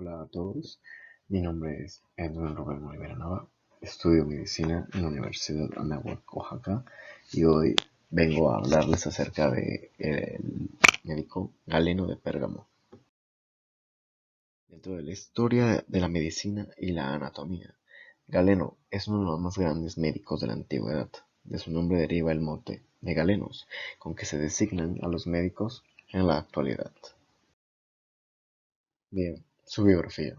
Hola a todos, mi nombre es Edwin Rubén Olivera Nava, estudio medicina en la Universidad Anáhuac, Oaxaca, y hoy vengo a hablarles acerca del médico Galeno de Pérgamo. Dentro de la historia de la medicina y la anatomía, Galeno es uno de los más grandes médicos de la antigüedad. De su nombre deriva el mote de galenos, con que se designan a los médicos en la actualidad. Bien, su biografía.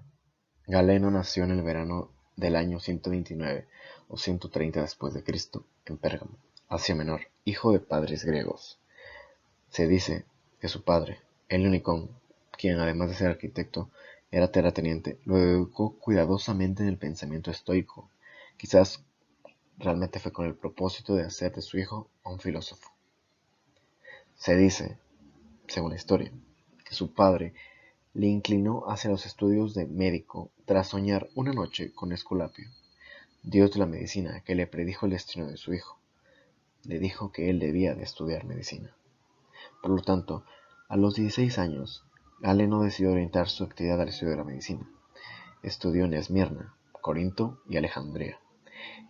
Galeno nació en el verano del año 129 o 130 después de Cristo, en Pérgamo, Asia Menor, hijo de padres griegos. Se dice que su padre, Heliocón, quien además de ser arquitecto, era terrateniente, lo educó cuidadosamente en el pensamiento estoico. Quizás realmente fue con el propósito de hacer de su hijo un filósofo. Se dice, según la historia, que su padre le inclinó hacia los estudios de médico tras soñar una noche con Esculapio, dios de la medicina, que le predijo el destino de su hijo. Le dijo que él debía de estudiar medicina. Por lo tanto, a los 16 años, Galeno decidió orientar su actividad al estudio de la medicina. Estudió en Esmirna, Corinto y Alejandría.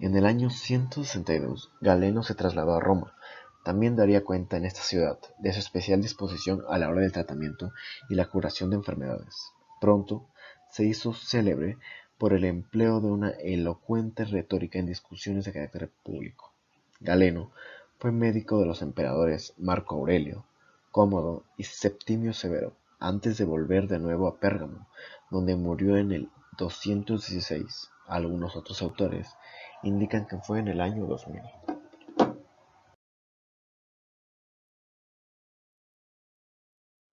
En el año 162, Galeno se trasladó a Roma. También daría cuenta en esta ciudad de su especial disposición a la hora del tratamiento y la curación de enfermedades. Pronto se hizo célebre por el empleo de una elocuente retórica en discusiones de carácter público. Galeno fue médico de los emperadores Marco Aurelio, Cómodo y Septimio Severo, antes de volver de nuevo a Pérgamo, donde murió en el 216. Algunos otros autores indican que fue en el año 2000.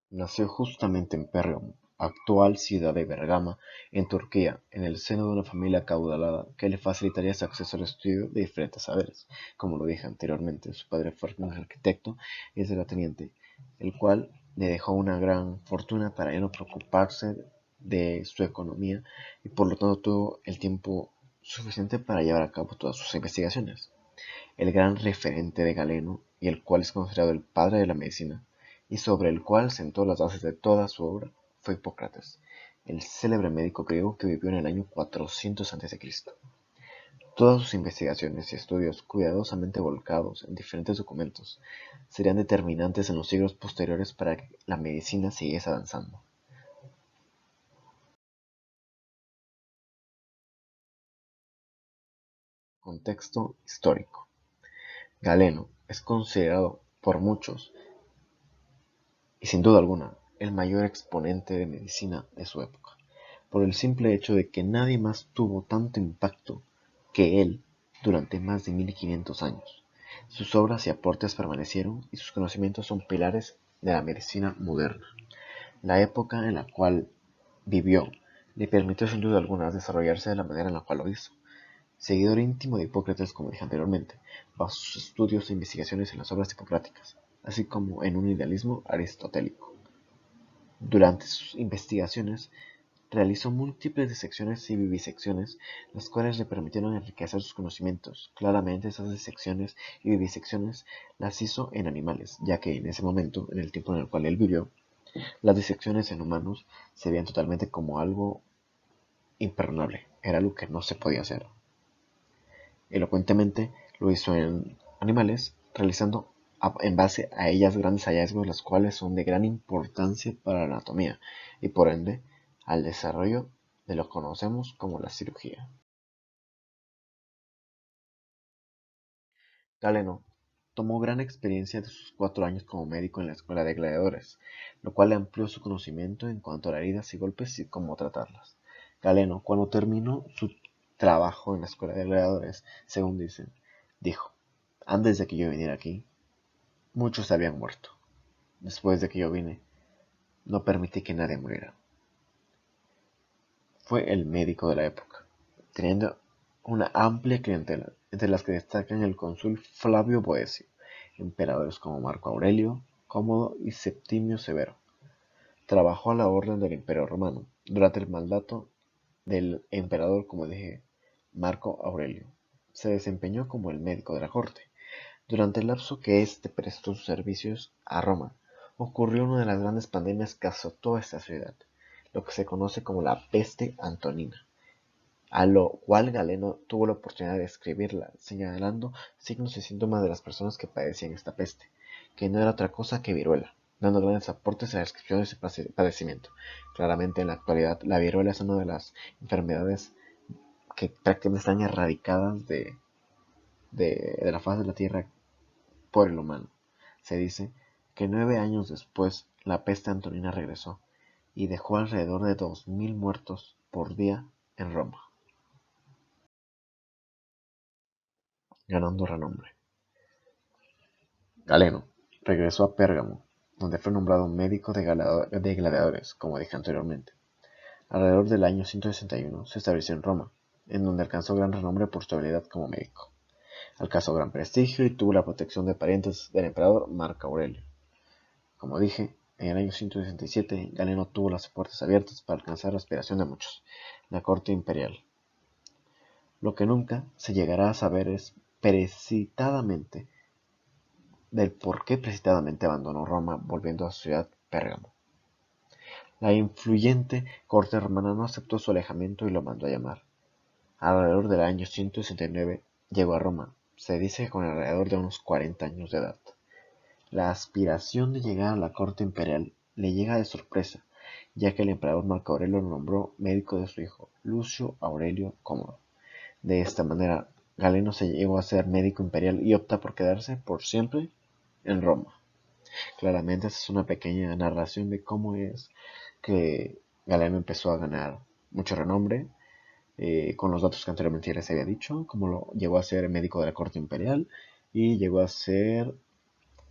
Nació justamente en Pérgamo, actual ciudad de Bergama, en Turquía, en el seno de una familia acaudalada que le facilitaría su acceso al estudio de diferentes saberes. Como lo dije anteriormente, su padre fue un arquitecto y terrateniente, el cual le dejó una gran fortuna para él no preocuparse de su economía y por lo tanto tuvo el tiempo suficiente para llevar a cabo todas sus investigaciones. El gran referente de Galeno, y el cual es considerado el padre de la medicina, y sobre el cual sentó las bases de toda su obra, fue Hipócrates, el célebre médico griego que vivió en el año 400 a.C. Todas sus investigaciones y estudios, cuidadosamente volcados en diferentes documentos, serían determinantes en los siglos posteriores para que la medicina siguiese avanzando. Contexto histórico. Galeno es considerado por muchos, y sin duda alguna, el mayor exponente de medicina de su época, por el simple hecho de que nadie más tuvo tanto impacto que él durante más de 1500 años. Sus obras y aportes permanecieron y sus conocimientos son pilares de la medicina moderna. La época en la cual vivió le permitió sin duda alguna desarrollarse de la manera en la cual lo hizo. Seguidor íntimo de Hipócrates, como dije anteriormente, basó sus estudios e investigaciones en las obras hipocráticas, así como en un idealismo aristotélico. Durante sus investigaciones realizó múltiples disecciones y vivisecciones, las cuales le permitieron enriquecer sus conocimientos. Claramente esas disecciones y vivisecciones las hizo en animales, ya que en ese momento, en el tiempo en el cual él vivió, las disecciones en humanos se veían totalmente como algo imperdonable, era algo que no se podía hacer. Elocuentemente lo hizo en animales, realizando en base a ellas grandes hallazgos, los cuales son de gran importancia para la anatomía y por ende al desarrollo de lo que conocemos como la cirugía. Galeno tomó gran experiencia de sus 4 años como médico en la escuela de gladiadores, lo cual amplió su conocimiento en cuanto a heridas y golpes y cómo tratarlas. Galeno, cuando terminó su trabajo en la escuela de gladiadores, según dicen, dijo: antes de que yo viniera aquí, muchos habían muerto. Después de que yo vine, no permití que nadie muriera. Fue el médico de la época, teniendo una amplia clientela, entre las que destacan el cónsul Flavio Boecio, emperadores como Marco Aurelio, Cómodo y Septimio Severo. Trabajó a la orden del Imperio Romano durante el mandato del emperador, como dije, Marco Aurelio. Se desempeñó como el médico de la corte. Durante el lapso que éste prestó sus servicios a Roma, ocurrió una de las grandes pandemias que azotó a esta ciudad, lo que se conoce como la peste antonina, a lo cual Galeno tuvo la oportunidad de escribirla, señalando signos y síntomas de las personas que padecían esta peste, que no era otra cosa que viruela, dando grandes aportes a la descripción de ese padecimiento. Claramente en la actualidad la viruela es una de las enfermedades que prácticamente están erradicadas de la faz de la Tierra por el humano. Se dice que 9 años después la peste antonina regresó y dejó alrededor de 2000 muertos por día en Roma, ganando renombre. Galeno regresó a Pérgamo, donde fue nombrado médico de gladiadores, como dije anteriormente. Alrededor del año 161 se estableció en Roma, en donde alcanzó gran renombre por su habilidad como médico. Alcanzó gran prestigio y tuvo la protección de parientes del emperador Marco Aurelio. Como dije, en el año 167 Galeno tuvo las puertas abiertas para alcanzar la aspiración de muchos, la corte imperial. Lo que nunca se llegará a saber es precipitadamente del por qué precipitadamente abandonó Roma volviendo a su ciudad Pérgamo. La influyente corte romana no aceptó su alejamiento y lo mandó a llamar. Alrededor del año 169 llegó a Roma, se dice que con alrededor de unos 40 años de edad. La aspiración de llegar a la corte imperial le llega de sorpresa, ya que el emperador Marco Aurelio lo nombró médico de su hijo, Lucio Aurelio Cómodo. De esta manera, Galeno se llegó a ser médico imperial y opta por quedarse por siempre en Roma. Claramente, esta es una pequeña narración de cómo es que Galeno empezó a ganar mucho renombre, con los datos que anteriormente les había dicho, como lo llegó a ser médico de la corte imperial y llegó a ser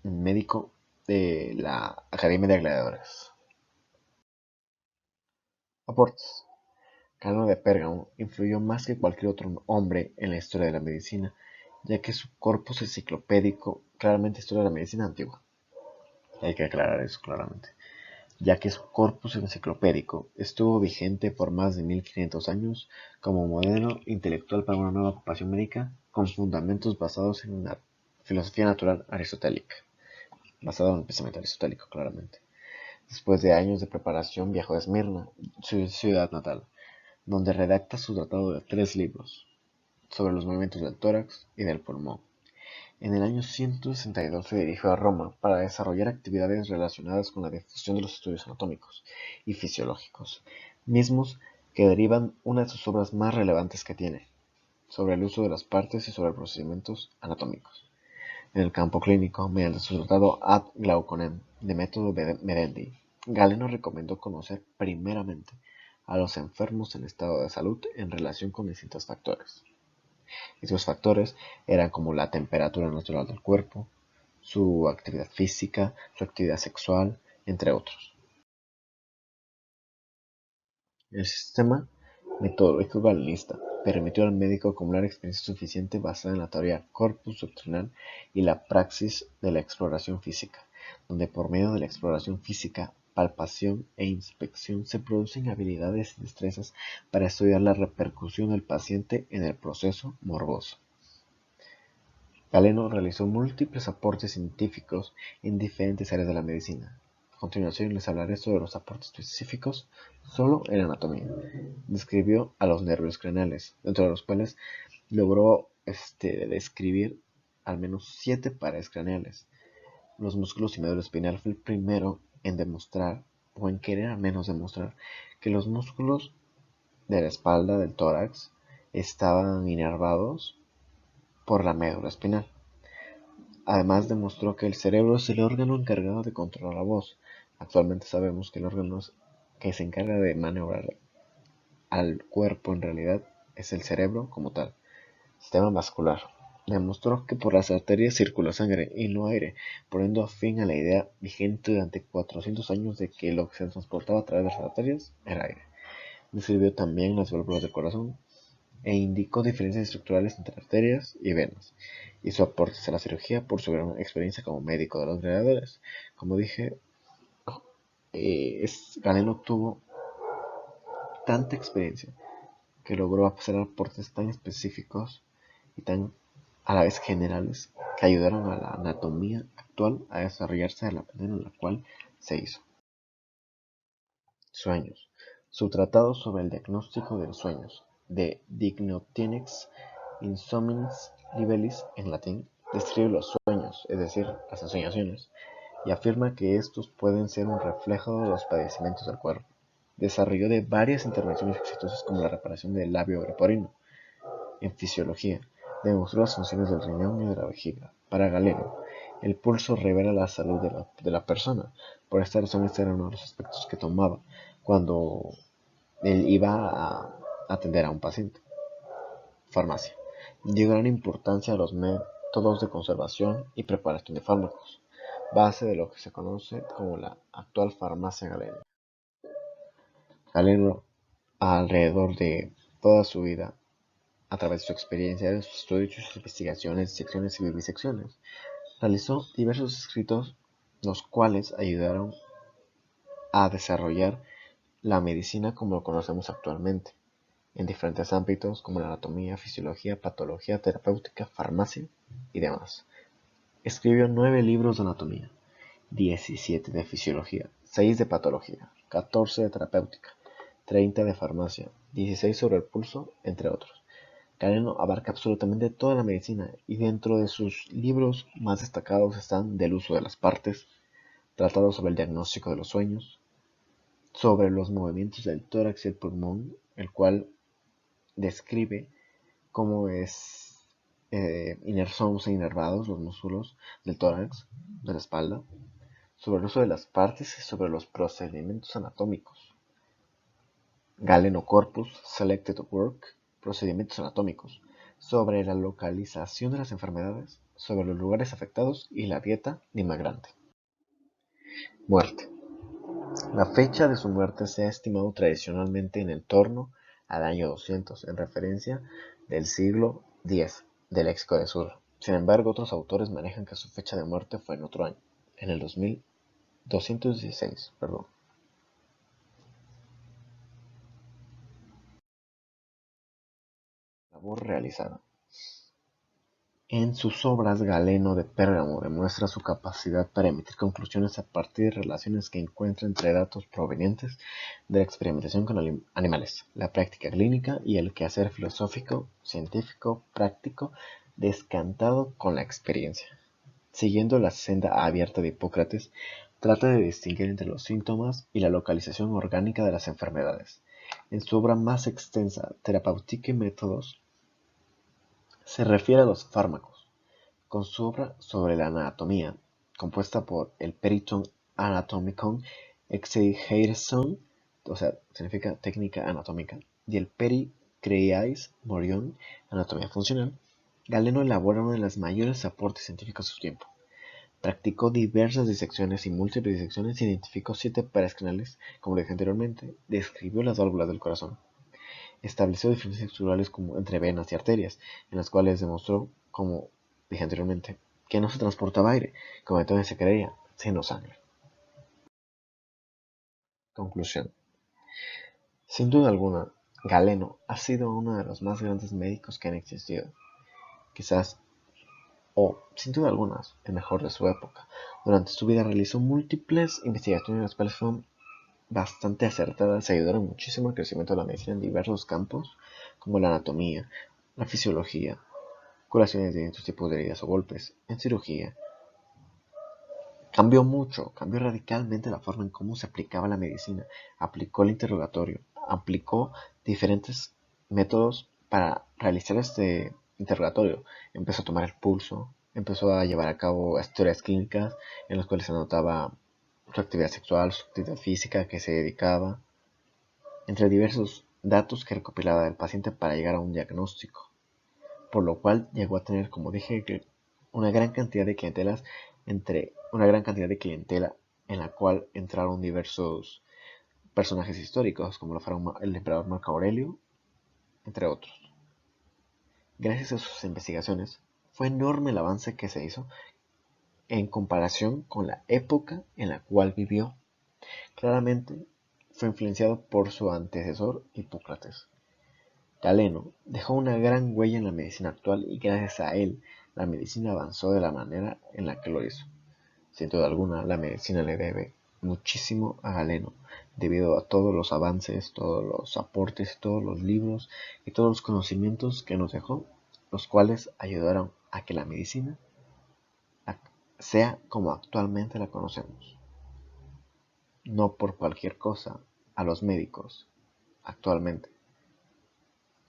médico de la Academia de Gladiadores. Aportes. Galeno de Pérgamo influyó más que cualquier otro hombre en la historia de la medicina, ya que su corpus enciclopédico, claramente historia de la medicina antigua, hay que aclarar eso claramente, ya que su corpus enciclopédico estuvo vigente por más de 1500 años como modelo intelectual para una nueva ocupación médica con fundamentos basados en la filosofía natural aristotélica, basado en el pensamiento aristotélico claramente. Después de años de preparación viajó a Esmirna, su ciudad natal, donde redacta su tratado de 3 libros sobre los movimientos del tórax y del pulmón. En el año 162 se dirigió a Roma para desarrollar actividades relacionadas con la difusión de los estudios anatómicos y fisiológicos, mismos que derivan una de sus obras más relevantes que tiene, sobre el uso de las partes y sobre procedimientos anatómicos. En el campo clínico, mediante su tratado Ad Glauconem de método Medendi, Galeno recomendó conocer primeramente a los enfermos en estado de salud en relación con distintos factores. Estos factores eran como la temperatura natural del cuerpo, su actividad física, su actividad sexual, entre otros. El sistema metodológico galenista permitió al médico acumular experiencia suficiente basada en la teoría corpus doctrinal y la praxis de la exploración física, donde por medio de la exploración física, palpación e inspección se producen habilidades y destrezas para estudiar la repercusión del paciente en el proceso morboso. Galeno realizó múltiples aportes científicos en diferentes áreas de la medicina. A continuación les hablaré sobre los aportes específicos solo en anatomía. Describió a los nervios craneales, dentro de los cuales logró describir al menos 7 pares craneales. Los músculos y médula espinal fue el primero en demostrar, o en querer al menos demostrar, que los músculos de la espalda del tórax estaban inervados por la médula espinal. Además demostró que el cerebro es el órgano encargado de controlar la voz. Actualmente sabemos que el órgano que se encarga de maniobrar al cuerpo en realidad es el cerebro como tal. Sistema vascular. Demostró que por las arterias circula sangre y no aire, poniendo fin a la idea vigente durante 400 años de que lo que se transportaba a través de las arterias era aire. Describió también las válvulas del corazón, e indicó diferencias estructurales entre arterias y venas. Hizo aportes a la cirugía por su gran experiencia como médico de los gladiadores. Como dije, Galeno tuvo tanta experiencia que logró hacer aportes tan específicos y tan a la vez generales que ayudaron a la anatomía actual a desarrollarse de la manera en la cual se hizo. Sueños. Su tratado sobre el diagnóstico de los sueños, de Dignotienex Insomnis Libellis en latín, describe los sueños, es decir, las ensoñaciones, y afirma que estos pueden ser un reflejo de los padecimientos del cuerpo. Desarrolló de varias intervenciones exitosas como la reparación del labio leporino. En fisiología, demostró las funciones del riñón y de la vejiga. Para Galeno, el pulso revela la salud de la persona. Por esta razón, este era uno de los aspectos que tomaba cuando él iba a atender a un paciente. Farmacia. Dio gran importancia a los métodos de conservación y preparación de fármacos, base de lo que se conoce como la actual farmacia galena. Galeno, alrededor de toda su vida, a través de su experiencia, de sus estudios, sus investigaciones, disecciones y vivisecciones, realizó diversos escritos los cuales ayudaron a desarrollar la medicina como lo conocemos actualmente, en diferentes ámbitos como la anatomía, fisiología, patología, terapéutica, farmacia y demás. Escribió 9 libros de anatomía, 17 de fisiología, 6 de patología, 14 de terapéutica, 30 de farmacia, 16 sobre el pulso, entre otros. Galeno abarca absolutamente toda la medicina y dentro de sus libros más destacados están Del uso de las partes, Tratado sobre el diagnóstico de los sueños, sobre los movimientos del tórax y el pulmón, el cual describe cómo somos inervados los músculos del tórax, de la espalda, sobre el uso de las partes y sobre los procedimientos anatómicos. Galeno Corpus, Selected Work, procedimientos anatómicos, sobre la localización de las enfermedades, sobre los lugares afectados y la dieta dimagrante. Muerte. La fecha de su muerte se ha estimado tradicionalmente en torno al año 200, en referencia del siglo X del léxico de Sur. Sin embargo, otros autores manejan que su fecha de muerte fue en otro año, en el 2216. Labor realizada. En sus obras, Galeno de Pérgamo demuestra su capacidad para emitir conclusiones a partir de relaciones que encuentra entre datos provenientes de la experimentación con animales, la práctica clínica y el quehacer filosófico, científico, práctico, descantado con la experiencia. Siguiendo la senda abierta de Hipócrates, trata de distinguir entre los síntomas y la localización orgánica de las enfermedades. En su obra más extensa, Therapeutique Métodos, se refiere a los fármacos, con su obra sobre la anatomía, compuesta por el Periton Anatomicon Exegetion, o sea, significa técnica anatómica, y el Pericreais Morion, anatomía funcional. Galeno elabora uno de los mayores aportes científicos de su tiempo. Practicó diversas disecciones y múltiples disecciones, identificó 7 pares canales, como lo dije anteriormente, describió las válvulas del corazón. Estableció diferencias estructurales como entre venas y arterias, en las cuales demostró, como dije anteriormente, que no se transportaba aire, como entonces se creía, sino sangre. Conclusión. Sin duda alguna, Galeno ha sido uno de los más grandes médicos que han existido. Quizás, o sin duda alguna, el mejor de su época. Durante su vida realizó múltiples investigaciones, las cuales fueron bastante acertadas y ayudaron muchísimo al crecimiento de la medicina en diversos campos, como la anatomía, la fisiología, curaciones de distintos tipos de heridas o golpes, en cirugía. Cambió radicalmente la forma en cómo se aplicaba la medicina. Aplicó el interrogatorio, aplicó diferentes métodos para realizar este interrogatorio. Empezó a tomar el pulso, empezó a llevar a cabo historias clínicas en las cuales se anotaba su actividad sexual, su actividad física, a que se dedicaba, entre diversos datos que recopilaba del paciente para llegar a un diagnóstico, por lo cual llegó a tener, como dije, una gran cantidad de clientela en la cual entraron diversos personajes históricos, como lo fueron el emperador Marco Aurelio, entre otros. Gracias a sus investigaciones, fue enorme el avance que se hizo en comparación con la época en la cual vivió. Claramente fue influenciado por su antecesor Hipócrates. Galeno dejó una gran huella en la medicina actual y gracias a él la medicina avanzó de la manera en la que lo hizo. Sin duda alguna, la medicina le debe muchísimo a Galeno, debido a todos los avances, todos los aportes, todos los libros y todos los conocimientos que nos dejó, los cuales ayudaron a que la medicina sea como actualmente la conocemos. No por cualquier cosa a los médicos actualmente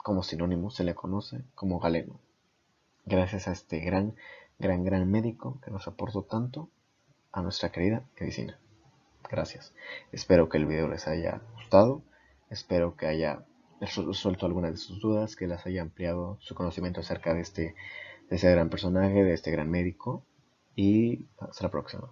como sinónimo se le conoce como Galeno, gracias a este gran médico que nos aportó tanto a nuestra querida medicina. Gracias. Espero que el video les haya gustado. Espero que haya resuelto algunas de sus dudas, que les haya ampliado su conocimiento acerca de este gran personaje, de este gran médico. Y hasta la próxima.